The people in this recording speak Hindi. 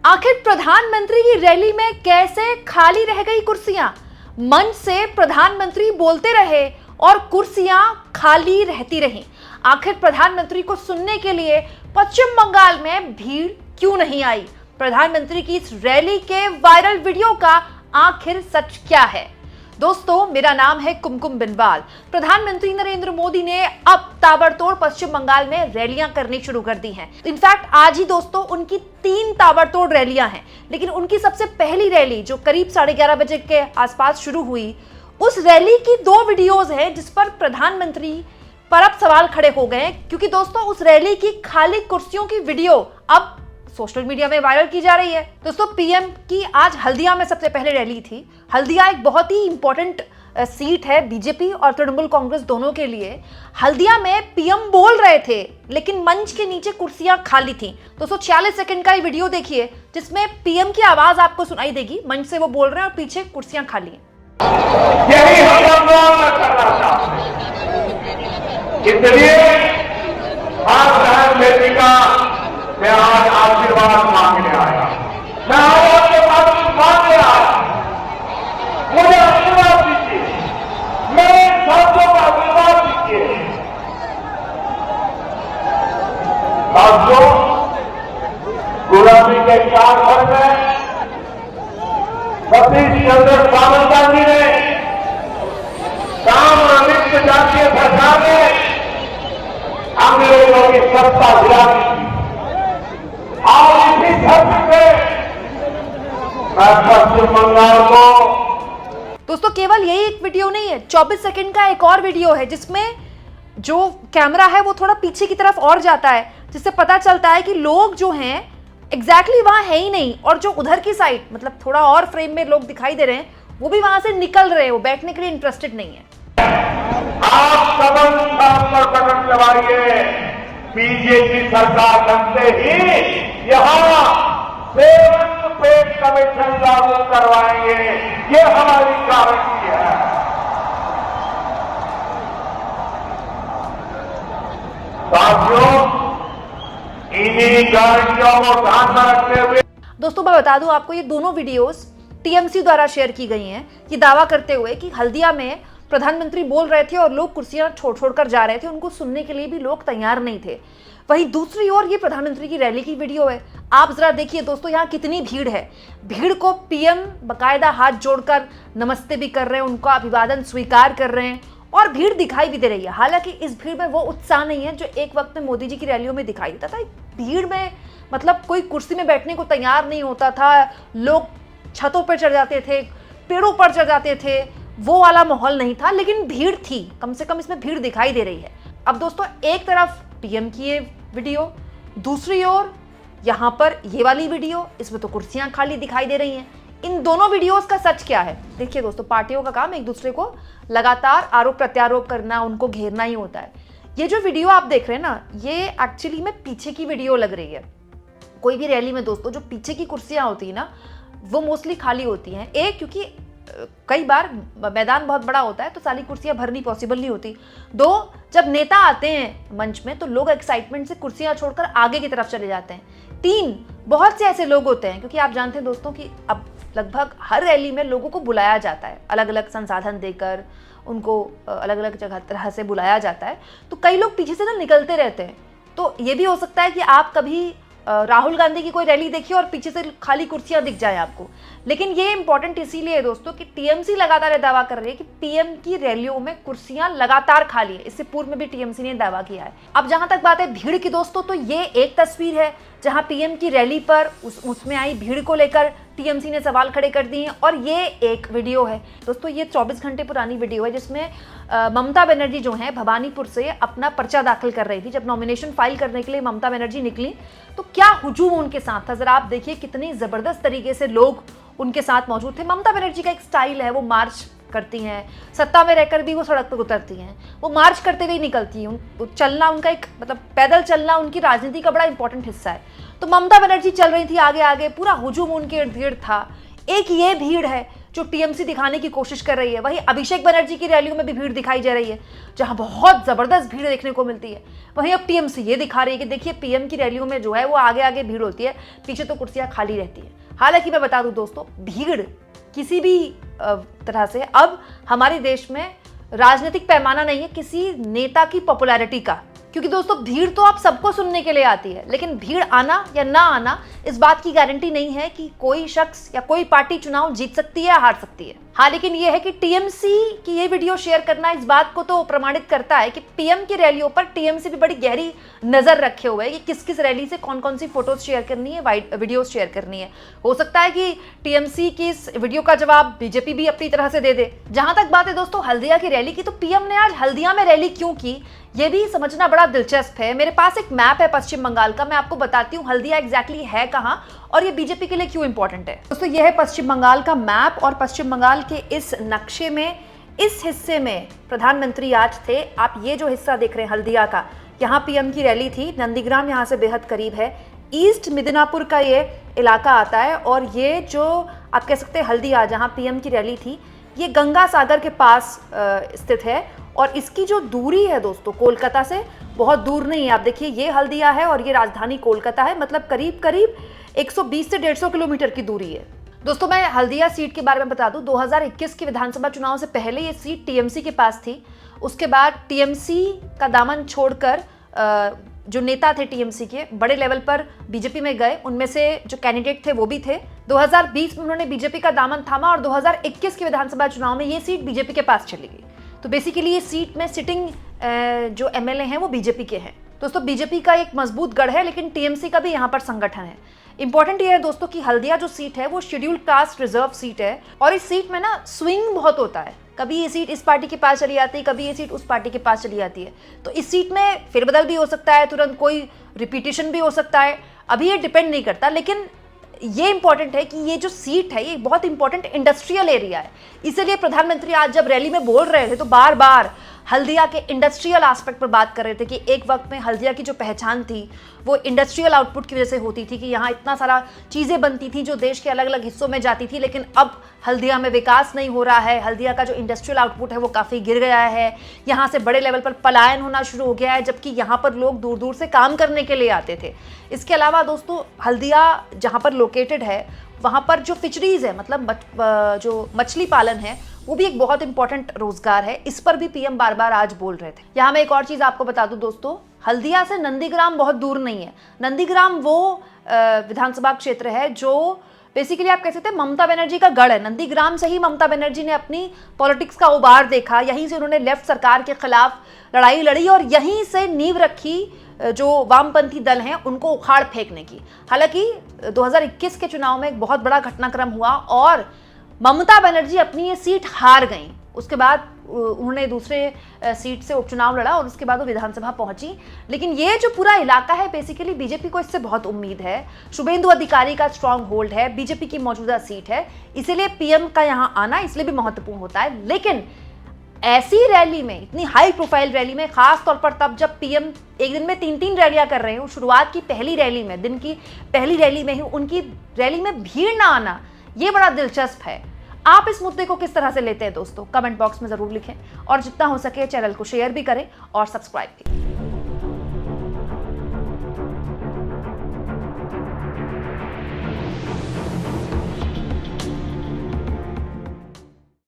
आखिर प्रधानमंत्री की रैली में कैसे खाली रह गई कुर्सियां? मंच से प्रधानमंत्री बोलते रहे और कुर्सियां खाली रहती रहीं। आखिर प्रधानमंत्री को सुनने के लिए पश्चिम बंगाल में भीड़ क्यों नहीं आई? प्रधानमंत्री की इस रैली के वायरल वीडियो का आखिर सच क्या है? दोस्तों, मेरा नाम है कुमकुम बिनवाल। प्रधानमंत्री नरेंद्र मोदी ने अब ताबड़तोड़ पश्चिम बंगाल में रैलियां करनी शुरू कर दी हैं। इनफैक्ट आज ही दोस्तों उनकी 3 ताबड़तोड़ रैलियां हैं, लेकिन उनकी सबसे पहली रैली जो करीब 11:30 बजे के आसपास शुरू हुई, उस रैली की 2 वीडियोज हैं जिस पर प्रधानमंत्री पर अब सवाल खड़े हो गए, क्योंकि दोस्तों उस रैली की खाली कुर्सियों की वीडियो अब सोशल मीडिया में वायरल की जा रही है। दोस्तों, पीएम की आज हल्दिया में सबसे पहले रैली थी। हल्दिया एक बहुत ही इंपॉर्टेंट सीट है बीजेपी और तृणमूल कांग्रेस दोनों के लिए। हल्दिया में पीएम बोल रहे थे, लेकिन मंच के नीचे कुर्सियां खाली थी। दोस्तों 46 सेकंड का ये वीडियो देखिए, जिसमें पीएम की आवाज आपको सुनाई देगी। मंच से वो बोल रहे हैं और पीछे कुर्सियां खाली हैं। यही हम कर रहा था, इसलिए आज का मैं आज आशीर्वाद मांगने आया। मैं आपके पास मांगने आया, मुझे आशीर्वाद दीजिए, मेरे साथियों का आशीर्वाद दीजिए। साथियों, गुलामी के 4 वर्ष में सतीश चंद्र सावंत गांधी ने, कामरानित जातीय सरकार ने अंग्रेजों की सत्ता गिरा दी। आज इसी धरती पे मैं पश्चिम बंगाल को। दोस्तों केवल यही एक वीडियो नहीं है, 24 सेकंड का एक और वीडियो है जिसमें जो कैमरा है वो थोड़ा पीछे की तरफ और जाता है, जिससे पता चलता है कि लोग जो हैं एग्जैक्टली वहां है ही नहीं, और जो उधर की साइड मतलब थोड़ा और फ्रेम में लोग दिखाई दे रहे हैं वो भी वहां से निकल रहे हैं, वो बैठने के लिए इंटरेस्टेड नहीं है। आप कदम पर कदम दबाइए, बीजेपी सरकार बनते ही यहां 7 पे कमीशन लागू करवाएंगे, ये हमारी गारंटी है। साथियों, इन्हीं गारंटियों को ध्यान में रखते हुए दोस्तों मैं बता दूं आपको, ये दोनों वीडियोस टीएमसी द्वारा शेयर की गई हैं, ये दावा करते हुए कि हल्दिया में प्रधानमंत्री बोल रहे थे और लोग कुर्सियां छोड़ कर जा रहे थे, उनको सुनने के लिए भी लोग तैयार नहीं थे। वहीं दूसरी ओर ये प्रधानमंत्री की रैली की वीडियो है। आप जरा देखिए दोस्तों, यहाँ कितनी भीड़ है। भीड़ को पीएम बाकायदा हाथ जोड़कर नमस्ते भी कर रहे हैं, उनका अभिवादन स्वीकार कर रहे हैं और भीड़ दिखाई भी दे रही है। हालांकि इस भीड़ में वो उत्साह नहीं है जो एक वक्त में मोदी जी की रैलियों में दिखाई देता था। भीड़ में मतलब कोई कुर्सी में बैठने को तैयार नहीं होता था, लोग छतों पर चढ़ जाते थे, पेड़ों पर चढ़ जाते थे, वो वाला माहौल नहीं था, लेकिन भीड़ थी। कम से कम इसमें भीड़ दिखाई दे रही है। अब दोस्तों एक तरफ पीएम की ये वीडियो, दूसरी ओर यहाँ पर ये वाली वीडियो, इसमें तो कुर्सियां खाली दिखाई दे रही हैं। इन दोनों वीडियोस का सच क्या है? देखिए दोस्तों, पार्टियों का काम एक दूसरे को लगातार आरोप प्रत्यारोप करना, उनको घेरना ही होता है। ये जो वीडियो आप देख रहे हैं ना, ये एक्चुअली में पीछे की वीडियो लग रही है। कोई भी रैली में दोस्तों जो पीछे की कुर्सियां होती है ना, वो मोस्टली खाली होती हैं। एक, क्योंकि कई बार मैदान बहुत बड़ा होता है तो सारी कुर्सियां भरनी पॉसिबल नहीं होती। 2, जब नेता आते हैं मंच में तो लोग एक्साइटमेंट से कुर्सियां छोड़कर आगे की तरफ चले जाते हैं। 3, बहुत से ऐसे लोग होते हैं, क्योंकि आप जानते हैं दोस्तों कि अब लगभग हर रैली में लोगों को बुलाया जाता है, अलग अलग संसाधन देकर उनको अलग अलग जगह तरह से बुलाया जाता है, तो कई लोग पीछे से ना निकलते रहते हैं। तो ये भी हो सकता है कि आप कभी राहुल गांधी की कोई रैली देखिए और पीछे से खाली कुर्सियां दिख जाए आपको। लेकिन ये इंपॉर्टेंट इसीलिए है दोस्तों कि टीएमसी लगातार दावा कर रही है कि पीएम की रैलियों में कुर्सियां लगातार खाली है। इससे पूर्व में भी टीएमसी ने दावा किया है। अब जहां तक बात है भीड़ की दोस्तों, तो ये एक तस्वीर है जहां पीएम की रैली पर उसमें आई भीड़ को लेकर टीएमसी ने सवाल खड़े कर दिए, और ये एक वीडियो है दोस्तों, ये 24 घंटे पुरानी वीडियो है जिसमें ममता बनर्जी जो है भवानीपुर से अपना पर्चा दाखिल कर रही थी। जब नॉमिनेशन फाइल करने के लिए ममता बनर्जी निकली तो क्या हुजूम उनके साथ था, जरा आप देखिए कितनी जबरदस्त तरीके से लोग उनके साथ मौजूद थे। ममता बनर्जी का एक स्टाइल है, वो मार्च करती हैं, सत्ता में रहकर भी वो सड़क पर उतरती हैं, वो मार्च करते हुए निकलती हैं। चलना उनका एक मतलब पैदल चलना उनकी राजनीति का बड़ा इंपॉर्टेंट हिस्सा है। तो ममता बनर्जी चल रही थी आगे आगे, पूरा हुजूम उनके इर्द गिर्द था। एक ये भीड़ है जो टीएमसी दिखाने की कोशिश कर रही है। वहीं अभिषेक बनर्जी की रैलियों में भी भीड़ दिखाई जा रही है, जहां बहुत जबरदस्त भीड़ देखने को मिलती है। वहीं अब टीएमसी ये दिखा रही है कि देखिए पीएम की रैलियों में जो है वो आगे आगे भीड़ होती है, पीछे तो कुर्सियां खाली रहती है। हालांकि मैं बता दूं दोस्तों, भीड़ किसी भी तरह से अब हमारे देश में राजनीतिक पैमाना नहीं है किसी नेता की पॉपुलैरिटी का, क्योंकि दोस्तों भीड़ तो आप सबको सुनने के लिए आती है, लेकिन भीड़ आना या ना आना इस बात की गारंटी नहीं है कि कोई शख्स या कोई पार्टी चुनाव जीत सकती है या हार सकती है। हाँ, लेकिन यह है कि टीएमसी की ये वीडियो शेयर करना इस बात को तो प्रमाणित करता है कि पीएम की रैलियों पर टीएमसी भी बड़ी गहरी नजर रखे हुए है कि किस किस रैली से कौन कौन सी फोटोज शेयर करनी है, वीडियोस शेयर करनी है। हो सकता है कि टीएमसी की इस वीडियो का जवाब बीजेपी भी अपनी तरह से दे दे। जहां तक बात है दोस्तों हल्दिया की रैली की, तो पीएम ने आज हल्दिया में रैली क्यों की ये भी समझना बड़ा दिलचस्प है। मेरे पास एक मैप है पश्चिम बंगाल का, मैं आपको बताती हूँ हल्दिया एग्जैक्टली है कहाँ और ये बीजेपी के लिए क्यों इंपॉर्टेंट है। दोस्तों यह है पश्चिम बंगाल का मैप और पश्चिम बंगाल के इस नक्शे में इस हिस्से में प्रधानमंत्री आज थे। आप ये जो हिस्सा देख रहे हैं हल्दिया का, यहाँ पीएम की रैली थी। नंदीग्राम यहाँ से बेहद करीब है। ईस्ट मिदनापुर का ये इलाका आता है और ये जो आप कह सकते हैं हल्दिया जहाँ पीएम की रैली थी, ये गंगा सागर के पास स्थित है और इसकी जो दूरी है दोस्तों कोलकाता से बहुत दूर नहीं है। आप देखिए ये हल्दिया है और ये राजधानी कोलकाता है, मतलब करीब करीब 120 से 150 किलोमीटर की दूरी है। दोस्तों मैं हल्दिया सीट के बारे में बता दूं, 2021 के विधानसभा चुनाव से पहले ये सीट टीएमसी के पास थी। उसके बाद टीएमसी का दामन छोड़कर जो नेता थे टीएमसी के बड़े लेवल पर बीजेपी में गए, उनमें से जो कैंडिडेट थे वो भी थे। 2020 में उन्होंने बीजेपी का दामन थामा और 2021 के विधानसभा चुनाव में ये सीट बीजेपी के पास चली गई। तो बेसिकली ये सीट में सिटिंग जो एमएलए हैं वो बीजेपी के हैं। दोस्तों बीजेपी का एक मजबूत गढ़ है, लेकिन टीएमसी का भी यहाँ पर संगठन है। इंपॉर्टेंट ये है दोस्तों कि हल्दिया जो सीट है वो शेड्यूल्ड कास्ट रिजर्व सीट है और इस सीट में ना स्विंग बहुत होता है। कभी ये सीट इस पार्टी के पास चली जाती है, कभी ये सीट उस पार्टी के पास चली जाती है। तो इस सीट में फेरबदल भी हो सकता है, तुरंत कोई रिपीटिशन भी हो सकता है, अभी ये डिपेंड नहीं करता। लेकिन ये इंपॉर्टेंट है कि ये जो सीट है ये बहुत इंपॉर्टेंट इंडस्ट्रियल एरिया है। इसीलिए प्रधानमंत्री आज जब रैली में बोल रहे थे तो बार बार हल्दिया के इंडस्ट्रियल एस्पेक्ट पर बात कर रहे थे कि एक वक्त में हल्दिया की जो पहचान थी वो इंडस्ट्रियल आउटपुट की वजह से होती थी कि यहाँ इतना सारा चीज़ें बनती थी जो देश के अलग अलग हिस्सों में जाती थी, लेकिन अब हल्दिया में विकास नहीं हो रहा है। हल्दिया का जो इंडस्ट्रियल आउटपुट है वो काफ़ी गिर गया है, यहाँ से बड़े लेवल पर पलायन होना शुरू हो गया है, जबकि यहाँ पर लोग दूर दूर से काम करने के लिए आते थे। इसके अलावा दोस्तों हल्दिया जहाँ पर लोकेटेड है वहाँ पर जो फिशरीज है, मतलब जो मछली पालन है, वो भी एक बहुत इंपॉर्टेंट रोजगार है। इस पर भी पीएम बार बार आज बोल रहे थे। यहाँ मैं एक और चीज़ आपको बता दूं दोस्तों, हल्दिया से नंदीग्राम बहुत दूर नहीं है। नंदीग्राम वो विधानसभा क्षेत्र है जो बेसिकली आप कह सकते हैं ममता बनर्जी का गढ़ है। नंदीग्राम से ही ममता बनर्जी ने अपनी पॉलिटिक्स का उबार देखा, यहीं से उन्होंने लेफ्ट सरकार के खिलाफ लड़ाई लड़ी और यहीं से नींव रखी जो वामपंथी दल हैं उनको उखाड़ फेंकने की। हालांकि 2021 के चुनाव में एक बहुत बड़ा घटनाक्रम हुआ और ममता बनर्जी अपनी ये सीट हार गईं। उसके बाद उन्होंने दूसरे सीट से उपचुनाव लड़ा और उसके बाद वो विधानसभा पहुंची। लेकिन ये जो पूरा इलाका है बेसिकली बीजेपी को इससे बहुत उम्मीद है। शुभेंदु अधिकारी का स्ट्रांग होल्ड है, बीजेपी की मौजूदा सीट है, इसीलिए पीएम का यहाँ आना इसलिए भी महत्वपूर्ण होता है। लेकिन ऐसी रैली में, इतनी हाई प्रोफाइल रैली में, खास तौर पर तब जब पीएम एक दिन में 3-3 रैलियां कर रहे हो, शुरुआत की पहली रैली में, दिन की पहली रैली में ही उनकी रैली में भीड़ ना आना, ये बड़ा दिलचस्प है। आप इस मुद्दे को किस तरह से लेते हैं दोस्तों, कमेंट बॉक्स में जरूर लिखें और जितना हो सके चैनल को शेयर भी करें और सब्सक्राइब भी।